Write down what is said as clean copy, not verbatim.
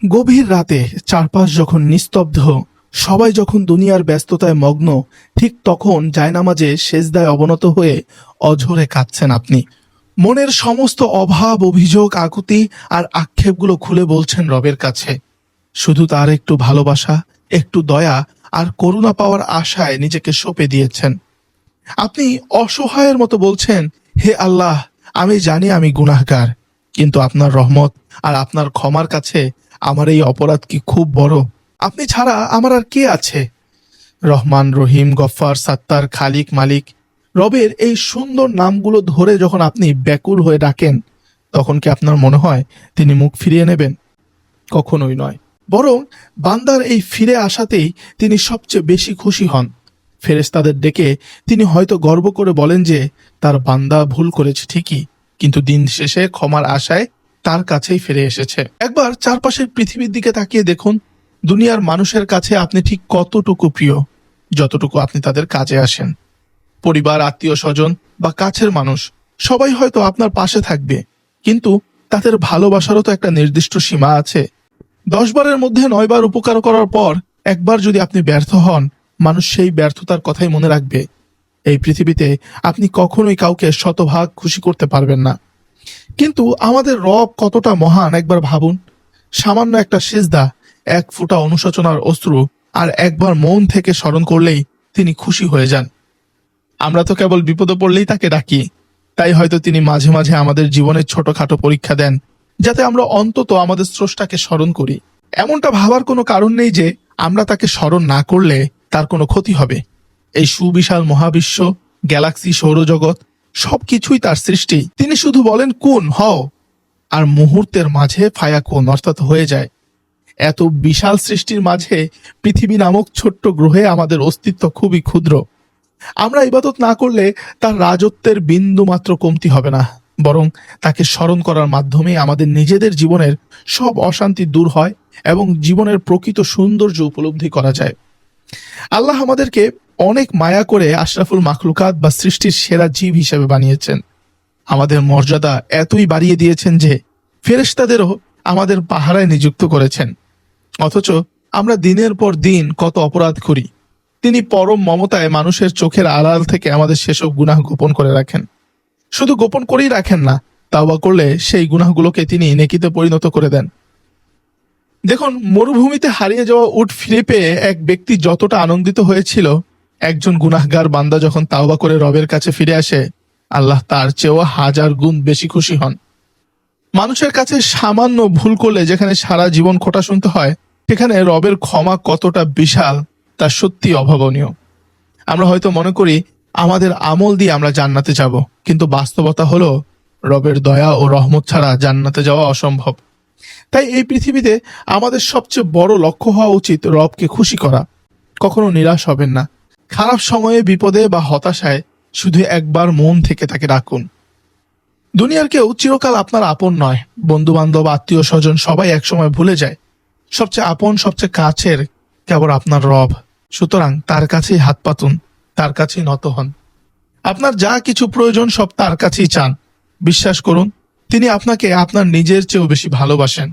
গভীর রাতে চারপাশ যখন নিস্তব্ধ, সবাই যখন দুনিয়ার ব্যস্ততায় মগ্ন, ঠিক তখন জায়নামাজে সেজদায় অবনত হয়ে অঝরে কাঁদছেন আপনি। মনের সমস্ত অভাব, অভিযোগ, আকুতি আর আক্ষেপগুলো খুলে বলছেন রবের কাছে। শুধু তার একটু ভালোবাসা, একটু দয়া আর করুণা পাওয়ার আশায় নিজেকে সঁপে দিয়েছেন। আপনি অসহায়ের মতো বলছেন, হে আল্লাহ, আমি জানি আমি গুনাহগার, কিন্তু আপনার রহমত আর আপনার ক্ষমার কাছে আমার এই অপরাধ কি খুব বড়। আপনি ছাড়া আমার আর কে আছে? রহমান, রহিম, গফফার, সাত্তার, খালিক, মালিক, রবের এই সুন্দর নামগুলো ধরে যখন আপনি ব্যাকুল হয়ে ডাকেন, তখন কি আপনার মনে হয় তিনি মুখ ফিরিয়ে নেবেন? কখনোই নয়। বরং বান্দার এই ফিরে আসাতেই তিনি সবচেয়ে বেশি খুশি হন। ফেরেশতাদের ডেকে তিনি হয়তো গর্ব করে বলেন যে তার বান্দা ভুল করেছে ঠিকই, কিন্তু দিন শেষে ক্ষমার আশায় তার কাছেই ফিরে এসেছে। একবার চারপাশের পৃথিবীর দিকে তাকিয়ে দেখুন, দুনিয়ার মানুষের কাছে আপনি ঠিক কতটুকু প্রিয়, যতটুকু আপনি তাদের কাজে আসেন। পরিবার, আত্মীয় স্বজন বা কাছের মানুষ সবাই হয়তো আপনার পাশে থাকবে, কিন্তু তাদের ভালোবাসারও তো একটা নির্দিষ্ট সীমা আছে। 10 বারের মধ্যে 9 বার উপকার করার পর একবার যদি আপনি ব্যর্থ হন, মানুষ সেই ব্যর্থতার কথাই মনে রাখবে। এই পৃথিবীতে আপনি কখনোই কাউকে শতভাগ খুশি করতে পারবেন না। কিন্তু আমাদের রব কতটা মহান একবার ভাবুন। সামান্য একটা সিজদা, এক ফোঁটা অনুশোচনার অশ্রু আর একবার মন থেকে স্মরণ করলেই তিনি খুশি হয়ে যান। আমরা তো কেবল বিপদে পড়লেই তাকে ডাকি, তাই হয়তো তিনি মাঝে মাঝে আমাদের জীবনের ছোটখাটো পরীক্ষা দেন, যাতে আমরা অন্তত আমাদের স্রষ্টাকে স্মরণ করি। এমনটা ভাবার কোনো কারণ নেই যে আমরা তাকে স্মরণ না করলে তার কোনো ক্ষতি হবে। এই সুবিশাল মহাবিশ্ব, গ্যালাক্সি, সৌরজগৎ সবকিছুই তার সৃষ্টি। তিনি শুধু বলেন কুন, হও, আর মুহূর্তের মাঝে ফায়াকুন অর্থাৎ হয়ে যায়। এত বিশাল সৃষ্টির মাঝে পৃথিবী নামক ছোট্ট গ্রহে আমাদের অস্তিত্ব খুবই ক্ষুদ্র। আমরা ইবাদত না করলে তার রাজত্বের বিন্দু মাত্র কমতি হবে না, বরং তাকে স্মরণ করার মাধ্যমে আমাদের নিজেদের জীবনের সব অশান্তি দূর হয় এবং জীবনের প্রকৃত সৌন্দর্য উপলব্ধি করা যায়। আল্লাহ আমাদেরকে অনেক মায়া করে আশরাফুল মাখলুকাত বা সৃষ্টির সেরা জীব হিসেবে বানিয়েছেন। আমাদের মর্যাদা এতই বাড়িয়ে দিয়েছেন যে ফেরেশতাদেরও আমাদের পাহারায় নিযুক্ত করেছেন। অথচ আমরা দিনের পর দিন কত অপরাধ করি। তিনি পরম মমতায় মানুষের চোখের আড়াল থেকে আমাদের সেসব গুনাহ গোপন করে রাখেন। শুধু গোপন করেই রাখেন না, তাওবা করলে সেই গুনাহগুলোকে তিনি নেকিতে পরিণত করে দেন। দেখুন, মরুভূমিতে হারিয়ে যাওয়া উট ফিরে পেয়ে এক ব্যক্তি যতটা আনন্দিত হয়েছিল, একজন গুনাহগার বান্দা যখন তাওবা করে রবের কাছে ফিরে আসে, আল্লাহ তার চেয়েও 1000 গুণ বেশি খুশি হন। মানুষের কাছে সামান্য ভুল করলে যেখানে সারা জীবন খোঁটা শুনতে হয়, সেখানে রবের ক্ষমা কতটা বিশাল তা সত্যি অভাবনীয়। আমরা হয়তো মনে করি আমাদের আমল দিয়ে আমরা জান্নাতে যাব, কিন্তু বাস্তবতা হলো রবের দয়া ও রহমত ছাড়া জান্নাতে যাওয়া অসম্ভব। তাই এই পৃথিবীতে আমাদের সবচেয়ে বড় লক্ষ্য হওয়া উচিত রবকে খুশি করা। কখনো নিরাশ হবেন না। খারাপ সময়ে, বিপদে বা হতাশায় শুধু একবার মন থেকে তাকে ডাকুন। দুনিয়ার কেউ চিরকাল আপনার আপন নয়। বন্ধু বান্ধব, আত্মীয় স্বজন সবাই একসময় ভুলে যায়। সবচেয়ে আপন, সবচেয়ে কাছের কেবল আপনার রব। সুতরাং তার কাছেই হাত পাতুন, তার কাছেই নত হন। আপনার যা কিছু প্রয়োজন সব তার কাছেই চান। বিশ্বাস করুন, তিনি আপনাকে আপনার নিজের চেয়েও বেশি ভালোবাসেন।